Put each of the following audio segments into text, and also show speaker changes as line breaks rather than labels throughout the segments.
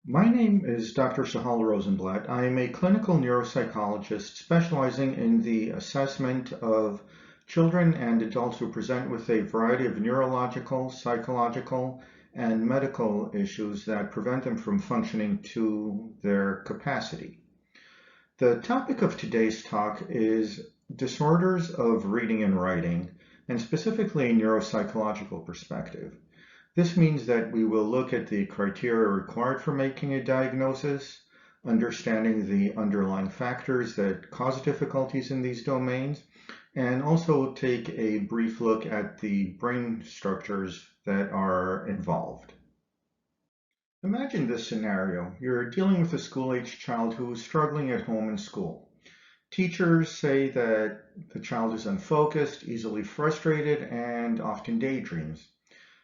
My name is Dr. Sahal Rosenblatt. I am a clinical neuropsychologist specializing in the assessment of children and adults who present with a variety of neurological, psychological, and medical issues that prevent them from functioning to their capacity. The topic of today's talk is disorders of reading and writing, and specifically a neuropsychological perspective. This means that we will look at the criteria required for making a diagnosis, understanding the underlying factors that cause difficulties in these domains, and also take a brief look at the brain structures that are involved. Imagine this scenario. You're dealing with a school-aged child who is struggling at home and school. Teachers say that the child is unfocused, easily frustrated, and often daydreams.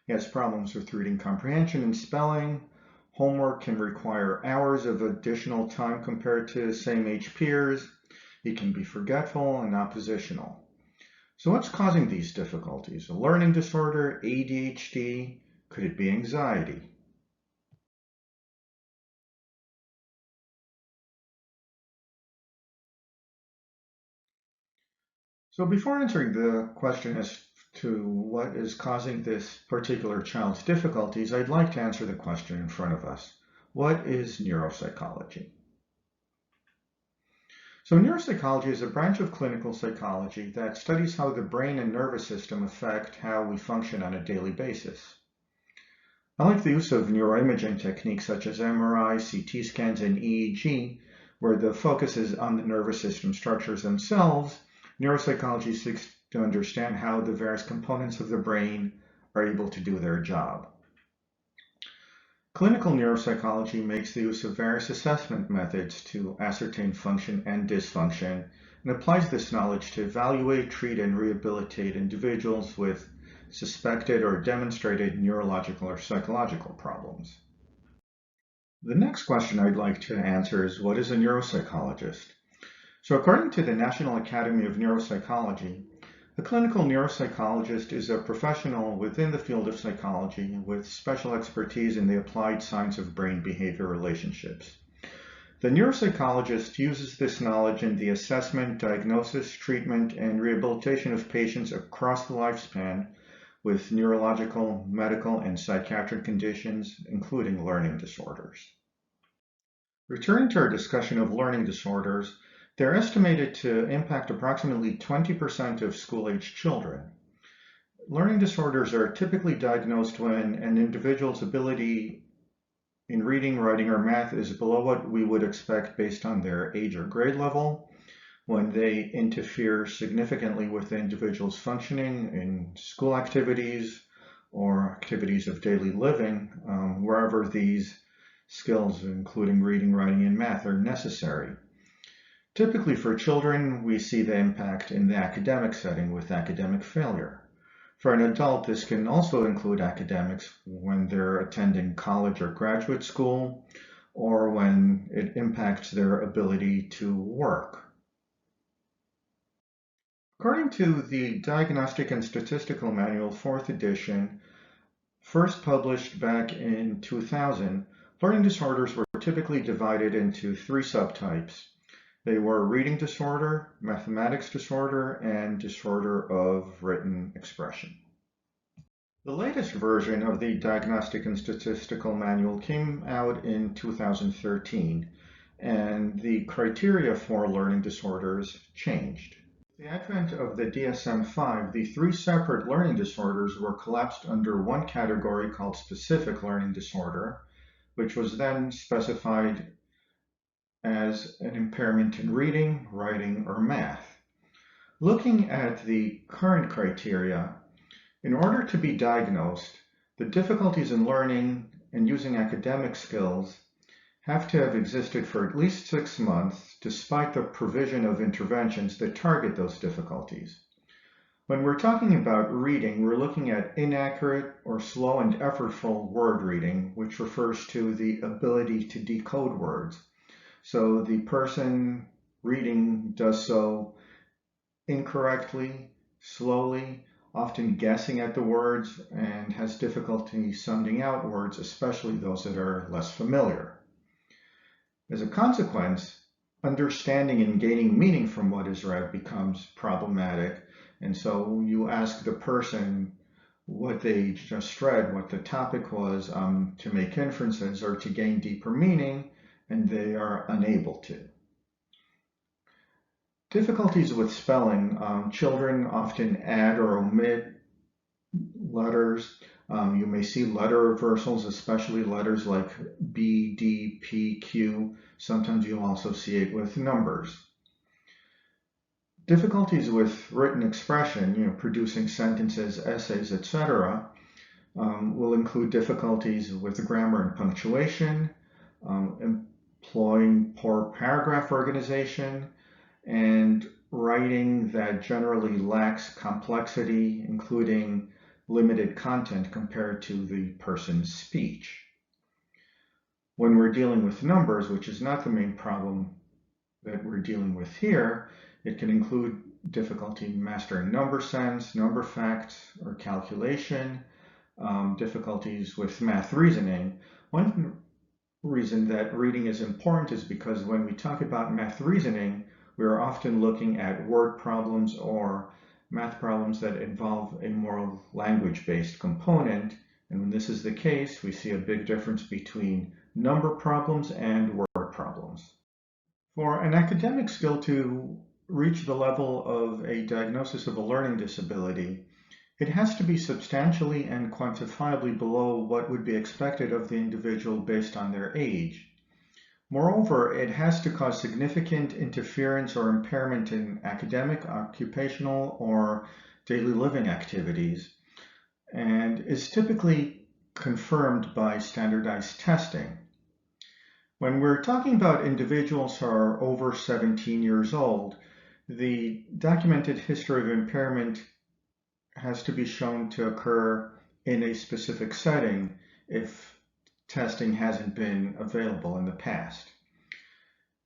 He has problems with reading comprehension and spelling. Homework can require hours of additional time compared to same-age peers. He can be forgetful and oppositional. So what's causing these difficulties? A learning disorder, ADHD? Could it be anxiety? So before answering the question as to what is causing this particular child's difficulties, I'd like to answer the question in front of us. What is neuropsychology? So neuropsychology is a branch of clinical psychology that studies how the brain and nervous system affect how we function on a daily basis. I like the use of neuroimaging techniques such as MRI, CT scans, and EEG, where the focus is on the nervous system structures themselves. Neuropsychology seeks to understand how the various components of the brain are able to do their job. Clinical neuropsychology makes the use of various assessment methods to ascertain function and dysfunction and applies this knowledge to evaluate, treat, and rehabilitate individuals with suspected or demonstrated neurological or psychological problems. The next question I'd like to answer is, what is a neuropsychologist? So according to the National Academy of Neuropsychology, a clinical neuropsychologist is a professional within the field of psychology with special expertise in the applied science of brain-behavior relationships. The neuropsychologist uses this knowledge in the assessment, diagnosis, treatment, and rehabilitation of patients across the lifespan with neurological, medical, and psychiatric conditions, including learning disorders. Returning to our discussion of learning disorders, they're estimated to impact approximately 20% of school-aged children. Learning disorders are typically diagnosed when an individual's ability in reading, writing, or math is below what we would expect based on their age or grade level, when they interfere significantly with the individual's functioning in school activities or activities of daily living, wherever these skills, including reading, writing, and math, are necessary. Typically for children, we see the impact in the academic setting with academic failure. For an adult, this can also include academics when they're attending college or graduate school, or when it impacts their ability to work. According to the Diagnostic and Statistical Manual, 4th edition, first published back in 2000, learning disorders were typically divided into 3 subtypes. They were reading disorder, mathematics disorder, and disorder of written expression. The latest version of the Diagnostic and Statistical Manual came out in 2013, and the criteria for learning disorders changed. With the advent of the DSM-5, the 3 separate learning disorders were collapsed under one category called specific learning disorder, which was then specified as an impairment in reading, writing, or math. Looking at the current criteria, in order to be diagnosed, the difficulties in learning and using academic skills have to have existed for at least 6 months, despite the provision of interventions that target those difficulties. When we're talking about reading, we're looking at inaccurate or slow and effortful word reading, which refers to the ability to decode words. So the person reading does so incorrectly, slowly, often guessing at the words, and has difficulty sounding out words, especially those that are less familiar. As a consequence, understanding and gaining meaning from what is read becomes problematic. And so you ask the person what they just read, what the topic was, to make inferences or to gain deeper meaning, and they are unable to. Difficulties with spelling. Children often add or omit letters. You may see letter reversals, especially letters like B, D, P, Q. Sometimes you'll also see it with numbers. Difficulties with written expression, producing sentences, essays, etc., will include difficulties with grammar and punctuation, employing poor paragraph organization, and writing that generally lacks complexity, including limited content compared to the person's speech. When we're dealing with numbers, which is not the main problem that we're dealing with here, it can include difficulty mastering number sense, number facts, or calculation, difficulties with math reasoning. One reason that reading is important is because when we talk about math reasoning, we are often looking at word problems or math problems that involve a more language-based component. And when this is the case, we see a big difference between number problems and word problems. For an academic skill to reach the level of a diagnosis of a learning disability, it has to be substantially and quantifiably below what would be expected of the individual based on their age. Moreover, it has to cause significant interference or impairment in academic, occupational, or daily living activities, and is typically confirmed by standardized testing. When we're talking about individuals who are over 17 years old, the documented history of impairment has to be shown to occur in a specific setting if testing hasn't been available in the past.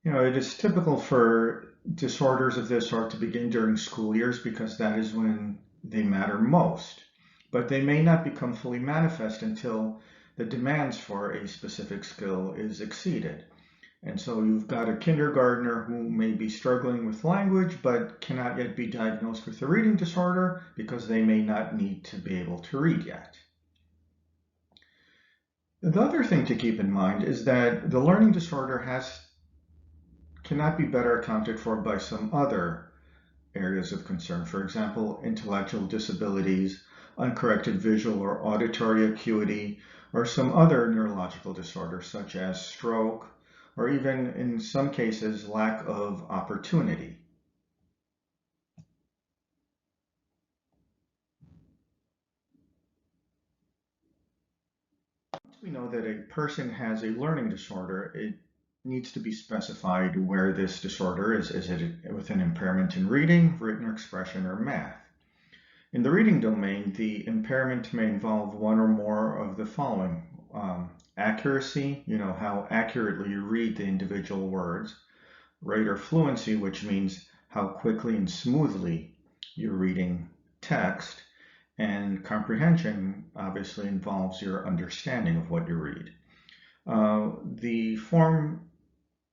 It is typical for disorders of this sort to begin during school years because that is when they matter most, but they may not become fully manifest until the demands for a specific skill is exceeded. And so you've got a kindergartner who may be struggling with language but cannot yet be diagnosed with a reading disorder because they may not need to be able to read yet. The other thing to keep in mind is that the learning disorder cannot be better accounted for by some other areas of concern. For example, intellectual disabilities, uncorrected visual or auditory acuity, or some other neurological disorders such as stroke, or even in some cases, lack of opportunity. Once we know that a person has a learning disorder, it needs to be specified where this disorder is. Is it with an impairment in reading, written expression, or math? In the reading domain, the impairment may involve one or more of the following. Accuracy, how accurately you read the individual words. Rate or fluency, which means how quickly and smoothly you're reading text. And comprehension obviously involves your understanding of what you read.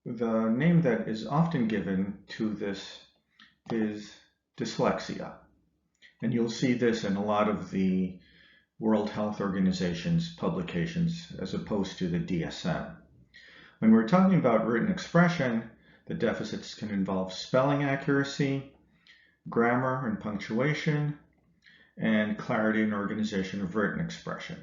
The name that is often given to this is dyslexia. And you'll see this in a lot of the World Health Organization's publications as opposed to the DSM. When we're talking about written expression, the deficits can involve spelling accuracy, grammar and punctuation, and clarity and organization of written expression.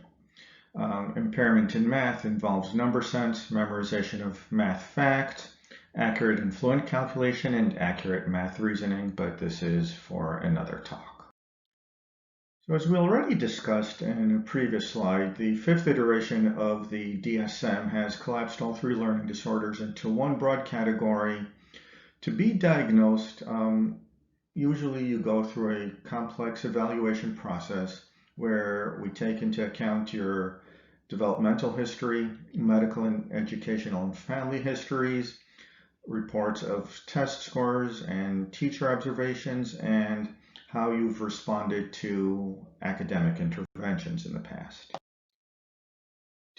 Impairment in math involves number sense, memorization of math facts, accurate and fluent calculation, and accurate math reasoning, but this is for another talk. So as we already discussed in a previous slide, the fifth iteration of the DSM has collapsed all three learning disorders into one broad category. To be diagnosed, usually you go through a complex evaluation process where we take into account your developmental history, medical and educational and family histories, reports of test scores and teacher observations, and how you've responded to academic interventions in the past.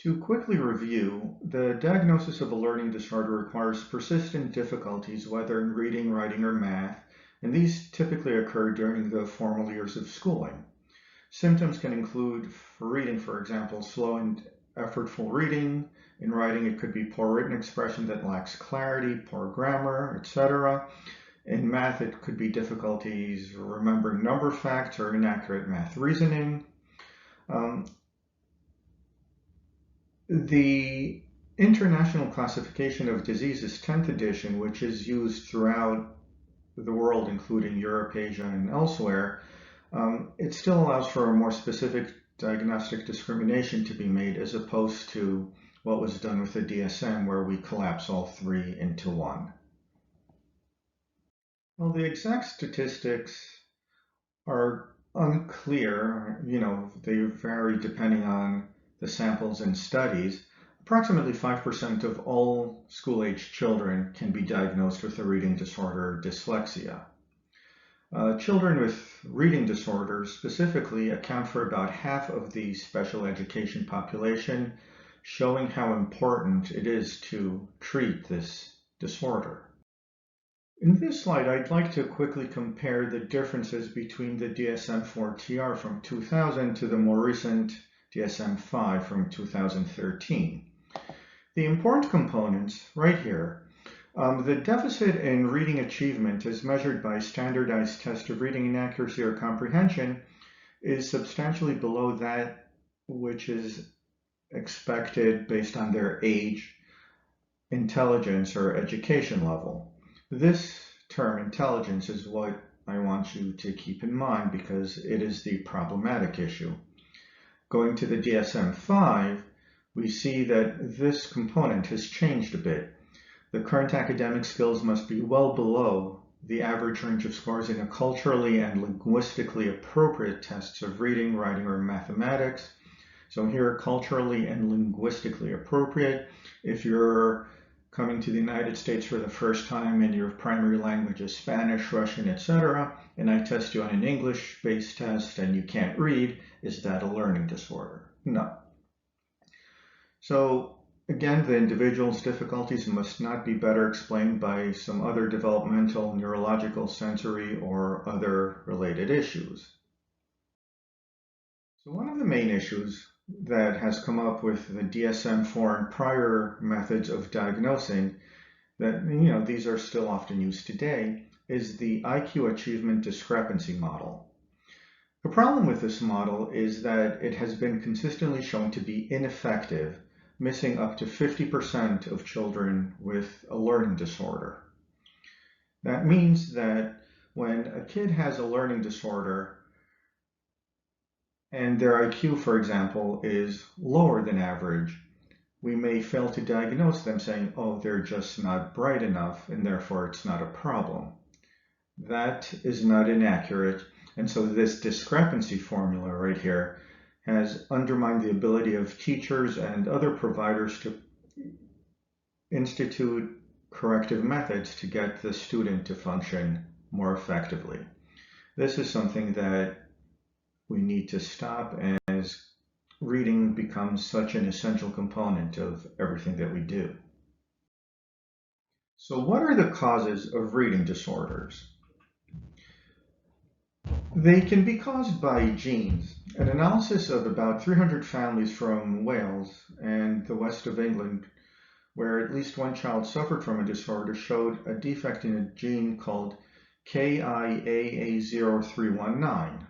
To quickly review, the diagnosis of a learning disorder requires persistent difficulties, whether in reading, writing, or math, and these typically occur during the formal years of schooling. Symptoms can include, for reading, for example, slow and effortful reading. In writing, it could be poor written expression that lacks clarity, poor grammar, etc. In math, it could be difficulties remembering number facts or inaccurate math reasoning. The International Classification of Diseases 10th edition, which is used throughout the world, including Europe, Asia, and elsewhere, it still allows for a more specific diagnostic discrimination to be made as opposed to what was done with the DSM, where we collapse all three into one. Well, the exact statistics are unclear. They vary depending on the samples and studies. Approximately 5% of all school-age children can be diagnosed with a reading disorder, dyslexia. Children with reading disorders specifically account for about half of the special education population, showing how important it is to treat this disorder. In this slide, I'd like to quickly compare the differences between the DSM-4-TR from 2000 to the more recent DSM-5 from 2013. The important components right here. The deficit in reading achievement as measured by standardized test of reading inaccuracy or comprehension is substantially below that which is expected based on their age, intelligence, or education level. This term, intelligence, is what I want you to keep in mind because it is the problematic issue. Going to the DSM-5, we see that this component has changed a bit. The current academic skills must be well below the average range of scores in a culturally and linguistically appropriate tests of reading, writing, or mathematics. So here, culturally and linguistically appropriate. If you're coming to the United States for the first time and your primary language is Spanish, Russian, etc., and I test you on an English-based test and you can't read, is that a learning disorder? No. So again, the individual's difficulties must not be better explained by some other developmental, neurological, sensory, or other related issues. So one of the main issues that has come up with the DSM-4 and prior methods of diagnosing that, these are still often used today, is the IQ achievement discrepancy model. The problem with this model is that it has been consistently shown to be ineffective, missing up to 50% of children with a learning disorder. That means that when a kid has a learning disorder and their IQ, for example, is lower than average, we may fail to diagnose them saying, oh, they're just not bright enough and therefore it's not a problem. That is not inaccurate. And so this discrepancy formula right here has undermined the ability of teachers and other providers to institute corrective methods to get the student to function more effectively. This is something that we need to stop as reading becomes such an essential component of everything that we do. So what are the causes of reading disorders? They can be caused by genes. An analysis of about 300 families from Wales and the west of England, where at least one child suffered from a disorder, showed a defect in a gene called KIAA0319.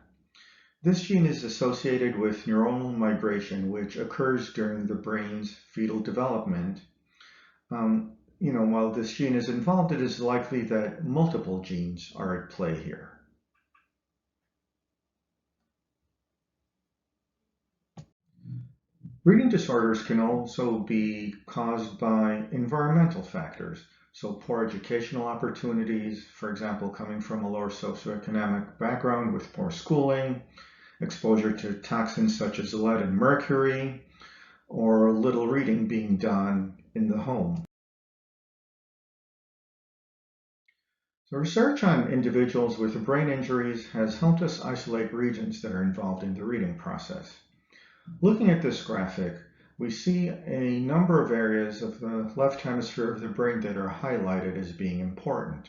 This gene is associated with neuronal migration, which occurs during the brain's fetal development. While this gene is involved, it is likely that multiple genes are at play here. Reading disorders can also be caused by environmental factors. So poor educational opportunities, for example, coming from a lower socioeconomic background with poor schooling, exposure to toxins such as lead and mercury, or little reading being done in the home. So research on individuals with brain injuries has helped us isolate regions that are involved in the reading process. Looking at this graphic, we see a number of areas of the left hemisphere of the brain that are highlighted as being important.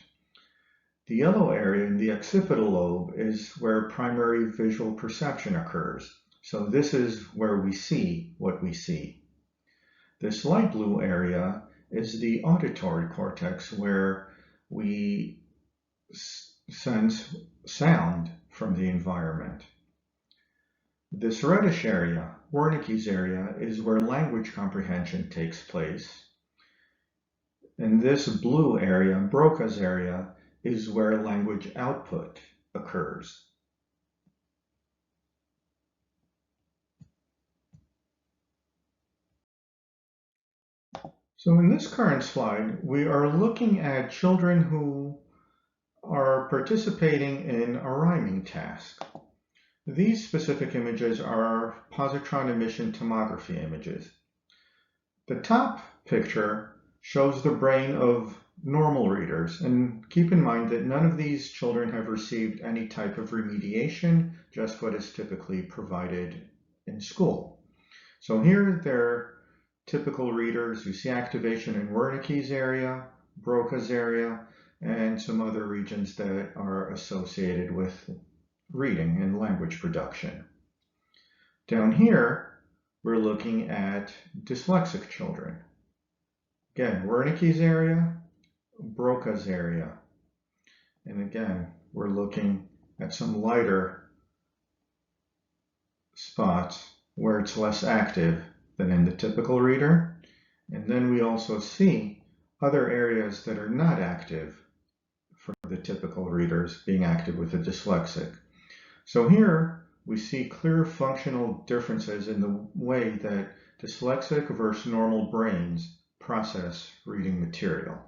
The yellow area in the occipital lobe is where primary visual perception occurs. So this is where we see what we see. This light blue area is the auditory cortex, where we sense sound from the environment. This reddish area, Wernicke's area, is where language comprehension takes place. And this blue area, Broca's area, is where language output occurs. So in this current slide, we are looking at children who are participating in a rhyming task. These specific images are positron emission tomography images. The top picture shows the brain of normal readers, and keep in mind that none of these children have received any type of remediation, just what is typically provided in school. So here they're typical readers. You see activation in Wernicke's area, Broca's area, and some other regions that are associated with reading and language production. Down here, we're looking at dyslexic children. Again, Wernicke's area, Broca's area. And again, we're looking at some lighter spots where it's less active than in the typical reader. And then we also see other areas that are not active for the typical readers being active with the dyslexic. So here we see clear functional differences in the way that dyslexic versus normal brains process reading material.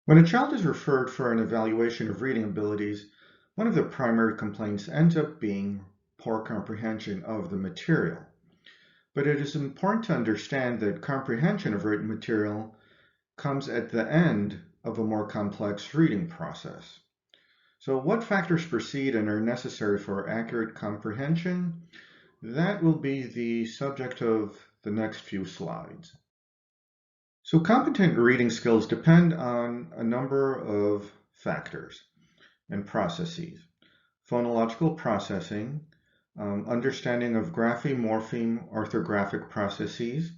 When a child is referred for an evaluation of reading abilities, one of the primary complaints ends up being poor comprehension of the material. But it is important to understand that comprehension of written material comes at the end of a more complex reading process. So what factors precede and are necessary for accurate comprehension? That will be the subject of the next few slides. So competent reading skills depend on a number of factors and processes. Phonological processing, understanding of grapheme-morpheme orthographic processes,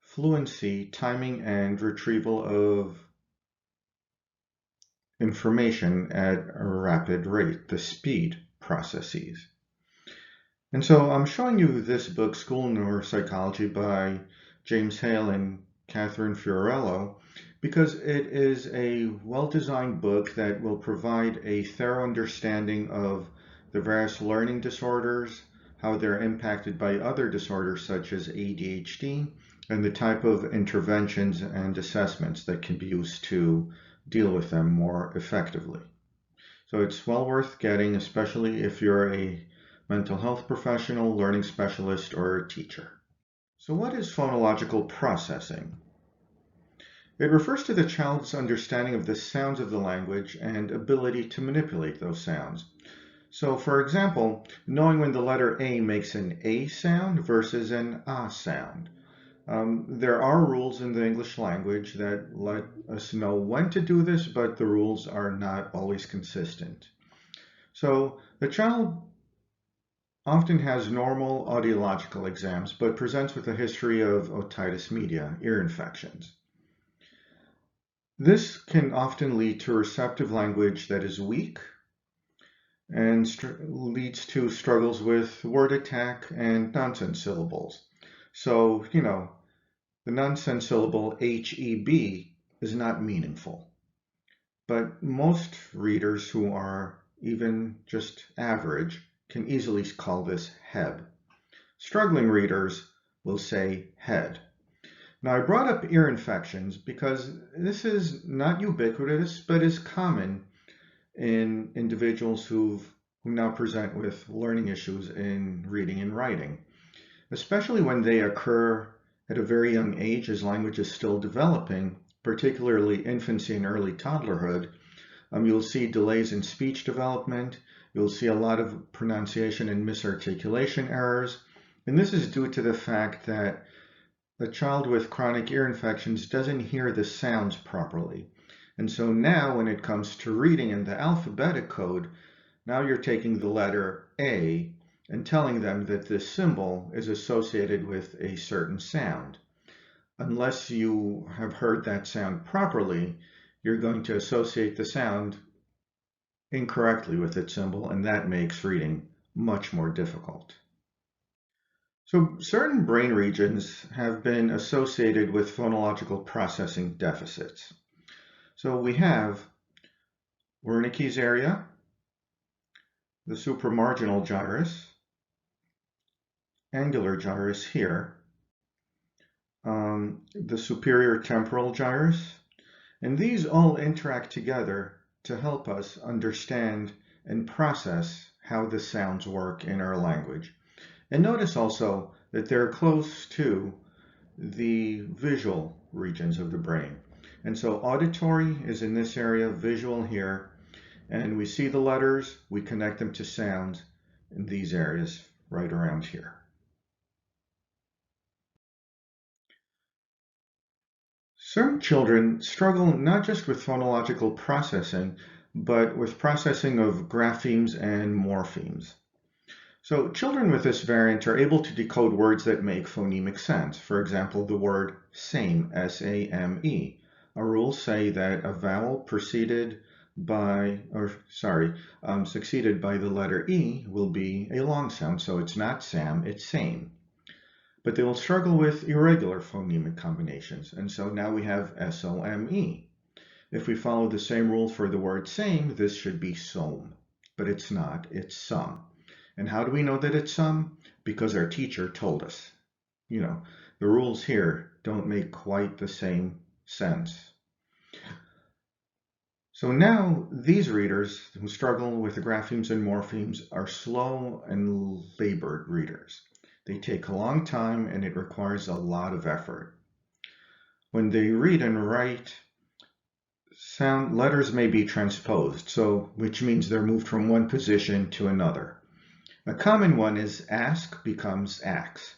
fluency, timing and retrieval of information at a rapid rate, the speed processes. And so I'm showing you this book, School Neuropsychology by James Hale and Catherine Fiorello, because it is a well-designed book that will provide a thorough understanding of the various learning disorders, how they're impacted by other disorders such as ADHD, and the type of interventions and assessments that can be used to deal with them more effectively. So it's well worth getting, especially if you're a mental health professional, learning specialist, or a teacher. So what is phonological processing? It refers to the child's understanding of the sounds of the language and ability to manipulate those sounds. So for example, knowing when the letter A makes an A sound versus an A sound. There are rules in the English language that let us know when to do this, but the rules are not always consistent. So the child often has normal audiological exams, but presents with a history of otitis media, ear infections. This can often lead to receptive language that is weak and leads to struggles with word attack and nonsense syllables. So, the nonsense syllable HEB is not meaningful. But most readers who are even just average can easily call this heb. Struggling readers will say head. Now I brought up ear infections because this is not ubiquitous, but is common in individuals who now present with learning issues in reading and writing, especially when they occur at a very young age as language is still developing, particularly infancy and early toddlerhood. You'll see delays in speech development. You'll see a lot of pronunciation and misarticulation errors. And this is due to the fact that the child with chronic ear infections doesn't hear the sounds properly. And so now when it comes to reading in the alphabetic code, now you're taking the letter A and telling them that this symbol is associated with a certain sound. Unless you have heard that sound properly, you're going to associate the sound incorrectly with its symbol, and that makes reading much more difficult. So certain brain regions have been associated with phonological processing deficits. So we have Wernicke's area, the supramarginal gyrus, angular gyrus here, the superior temporal gyrus, and these all interact together to help us understand and process how the sounds work in our language. And notice also that they're close to the visual regions of the brain. And so auditory is in this area, visual here, and we see the letters, we connect them to sounds in these areas right around here. Some children struggle not just with phonological processing, but with processing of graphemes and morphemes. So children with this variant are able to decode words that make phonemic sense. For example, the word same, S-A-M-E. Our rules say that a vowel succeeded by the letter E will be a long sound, so it's not Sam, it's same. But they will struggle with irregular phonemic combinations, and so now we have S-O-M-E. If we follow the same rule for the word same, this should be some, but it's not, it's some. And how do we know that it's some? Because our teacher told us. The rules here don't make quite the same sense. So now these readers who struggle with the graphemes and morphemes are slow and labored readers. They take a long time and it requires a lot of effort. When they read and write, letters may be transposed, which means they're moved from one position to another. A common one is ask becomes ax.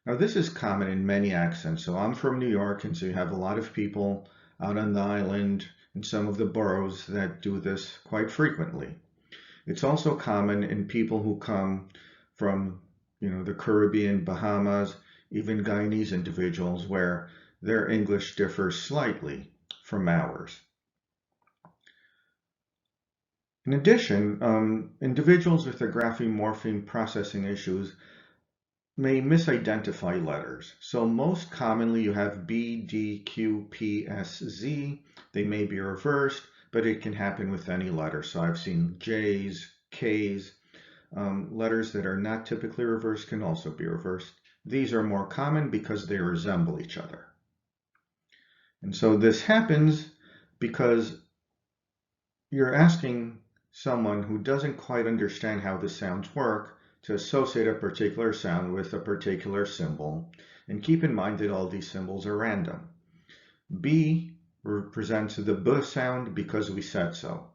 Now this is common in many accents. So I'm from New York, and so you have a lot of people out on the island in some of the boroughs that do this quite frequently. It's also common in people who come from the Caribbean, Bahamas, even Guyanese individuals where their English differs slightly from ours. In addition, individuals with the grapheme-morpheme processing issues may misidentify letters. So most commonly you have B, D, Q, P, S, Z. They may be reversed, but it can happen with any letter. So I've seen J's, K's. Letters that are not typically reversed can also be reversed. These are more common because they resemble each other. And so this happens because you're asking someone who doesn't quite understand how the sounds work to associate a particular sound with a particular symbol. And keep in mind that all these symbols are random. B represents the B sound because we said so.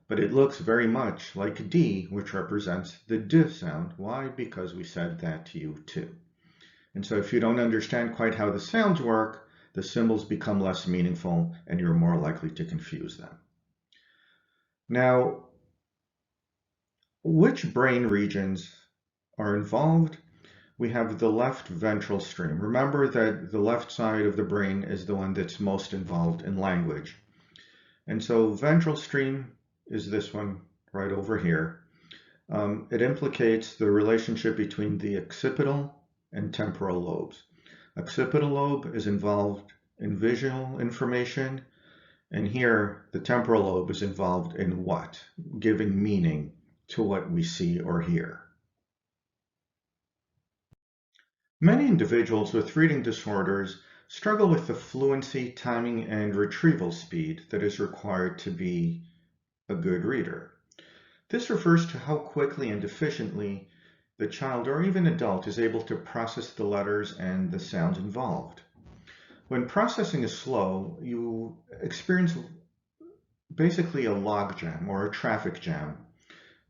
But it looks very much like D, which represents the D sound. Why? Because we said that to you too. And so if you don't understand quite how the sounds work, the symbols become less meaningful and you're more likely to confuse them. Now, which brain regions are involved? We have the left ventral stream. Remember that the left side of the brain is the one that's most involved in language. And so ventral stream is this one right over here. It implicates the relationship between the occipital and temporal lobes. Occipital lobe is involved in visual information, and here the temporal lobe is involved in what? Giving meaning to what we see or hear. Many individuals with reading disorders struggle with the fluency, timing, and retrieval speed that is required to be a good reader. This refers to how quickly and efficiently the child or even adult is able to process the letters and the sounds involved. When processing is slow, you experience basically a log jam or a traffic jam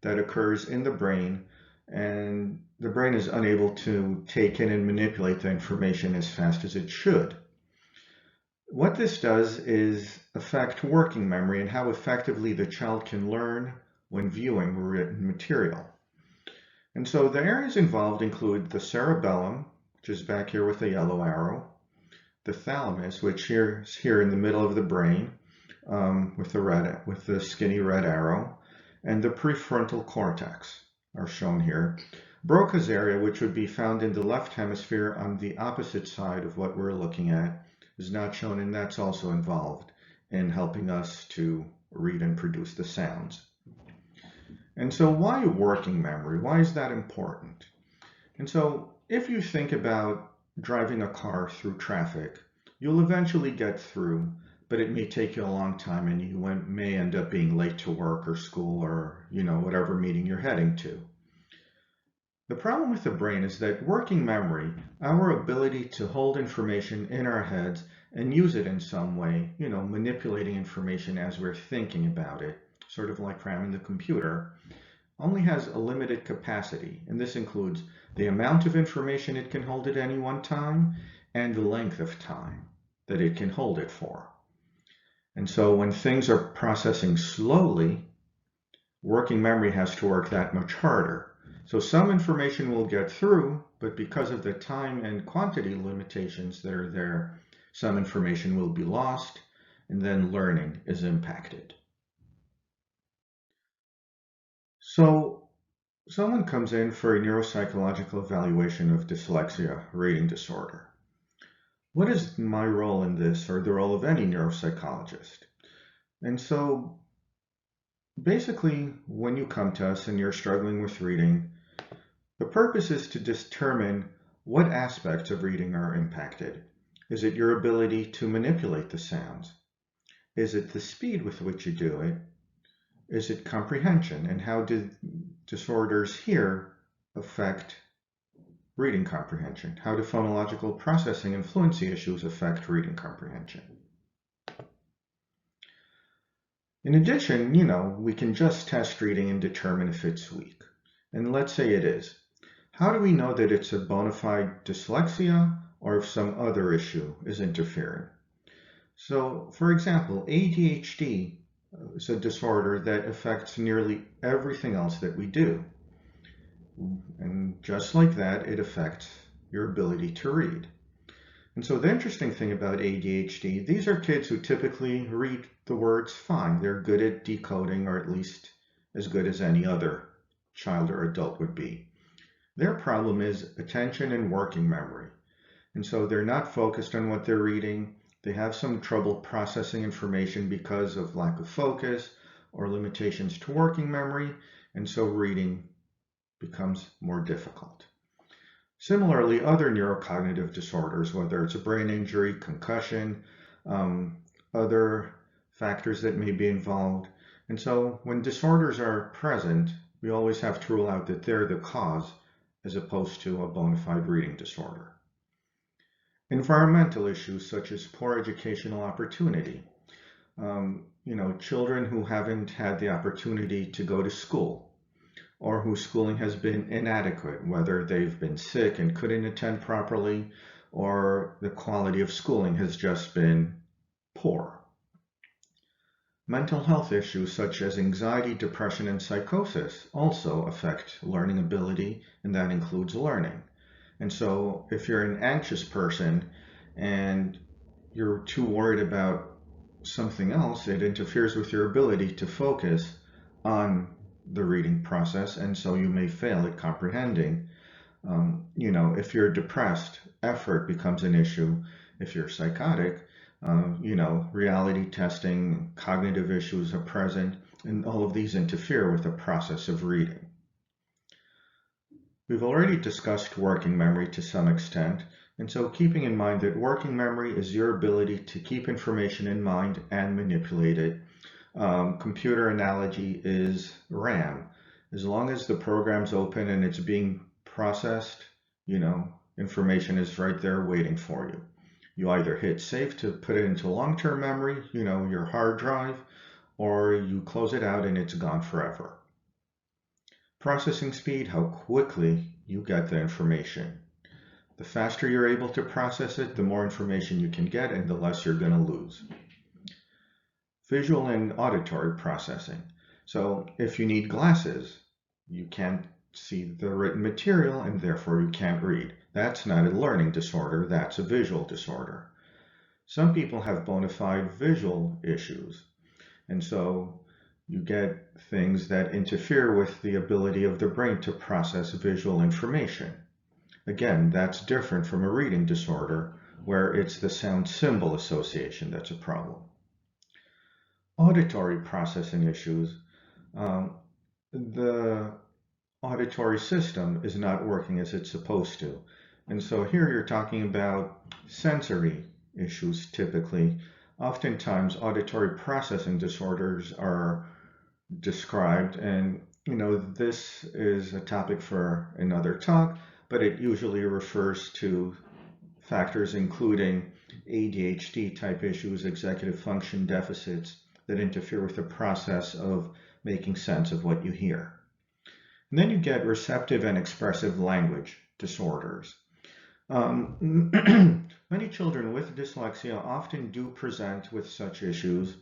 that occurs in the brain, and the brain is unable to take in and manipulate the information as fast as it should. What this does is affect working memory and how effectively the child can learn when viewing written material. And so the areas involved include the cerebellum, which is back here with the yellow arrow, the thalamus, which is here in the middle of the brain with the skinny red arrow, and the prefrontal cortex are shown here. Broca's area, which would be found in the left hemisphere on the opposite side of what we're looking at, is not shown, and that's also involved in helping us to read and produce the sounds. And so why working memory? Why is that important? And so if you think about driving a car through traffic, you'll eventually get through, but it may take you a long time and you may end up being late to work or school or, whatever meeting you're heading to. The problem with the brain is that working memory, our ability to hold information in our heads and use it in some way, manipulating information as we're thinking about it, sort of like ramming the computer, only has a limited capacity. And this includes the amount of information it can hold at any one time and the length of time that it can hold it for. And so when things are processing slowly, working memory has to work that much harder. So some information will get through, but because of the time and quantity limitations that are there, some information will be lost, and then learning is impacted. So someone comes in for a neuropsychological evaluation of dyslexia, reading disorder. What is my role in this, or the role of any neuropsychologist? And so basically, when you come to us and you're struggling with reading, the purpose is to determine what aspects of reading are impacted. Is it your ability to manipulate the sounds? Is it the speed with which you do it? Is it comprehension? And how do disorders here affect reading comprehension? How do phonological processing and fluency issues affect reading comprehension? In addition, we can just test reading and determine if it's weak. And let's say it is. How do we know that it's a bona fide dyslexia or if some other issue is interfering? So, for example, ADHD is a disorder that affects nearly everything else that we do. And just like that, it affects your ability to read. And so the interesting thing about ADHD, these are kids who typically read the words fine. They're good at decoding, or at least as good as any other child or adult would be. Their problem is attention and working memory. And so they're not focused on what they're reading. They have some trouble processing information because of lack of focus or limitations to working memory. And so reading becomes more difficult. Similarly, other neurocognitive disorders, whether it's a brain injury, concussion, other factors that may be involved. And so when disorders are present, we always have to rule out that they're the cause as opposed to a bona fide reading disorder. Environmental issues such as poor educational opportunity. Children who haven't had the opportunity to go to school or whose schooling has been inadequate, whether they've been sick and couldn't attend properly or the quality of schooling has just been poor. Mental health issues such as anxiety, depression, and psychosis also affect learning ability, and that includes learning. And so if you're an anxious person and you're too worried about something else, it interferes with your ability to focus on the reading process, and so you may fail at comprehending. If you're depressed, effort becomes an issue. If you're psychotic, reality testing, cognitive issues are present, and all of these interfere with the process of reading. We've already discussed working memory to some extent, and so keeping in mind that working memory is your ability to keep information in mind and manipulate it. Computer analogy is RAM. As long as the program's open and it's being processed, information is right there waiting for you. You either hit save to put it into long-term memory, your hard drive, or you close it out and it's gone forever. Processing speed, how quickly you get the information. The faster you're able to process it, the more information you can get and the less you're going to lose. Visual and auditory processing. So if you need glasses, you can't see the written material and therefore you can't read. That's not a learning disorder, that's a visual disorder. Some people have bona fide visual issues, and so you get things that interfere with the ability of the brain to process visual information. Again, that's different from a reading disorder where it's the sound symbol association that's a problem. Auditory processing issues. The auditory system is not working as it's supposed to. And so here you're talking about sensory issues typically. Oftentimes auditory processing disorders are described, and this is a topic for another talk, but it usually refers to factors including ADHD type issues, executive function deficits that interfere with the process of making sense of what you hear. And then you get receptive and expressive language disorders. Many children with dyslexia often do present with such issues.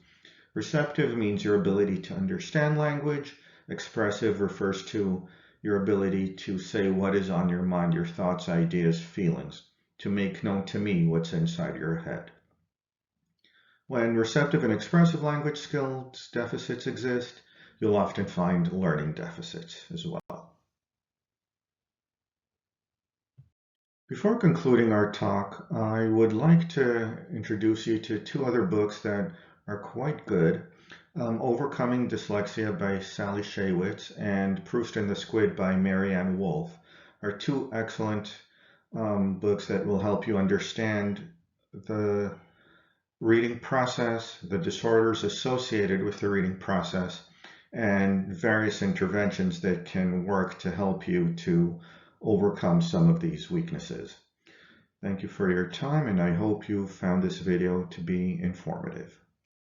Receptive means your ability to understand language. Expressive refers to your ability to say what is on your mind, your thoughts, ideas, feelings, to make known to me what's inside your head. When receptive and expressive language skills deficits exist, you'll often find learning deficits as well. Before concluding our talk, I would like to introduce you to two other books that are quite good. Overcoming Dyslexia by Sally Shaywitz and Proust and the Squid by Marianne Wolf are two excellent books that will help you understand the reading process, the disorders associated with the reading process, and various interventions that can work to help you to overcome some of these weaknesses. Thank you for your time, and I hope you found this video to be informative.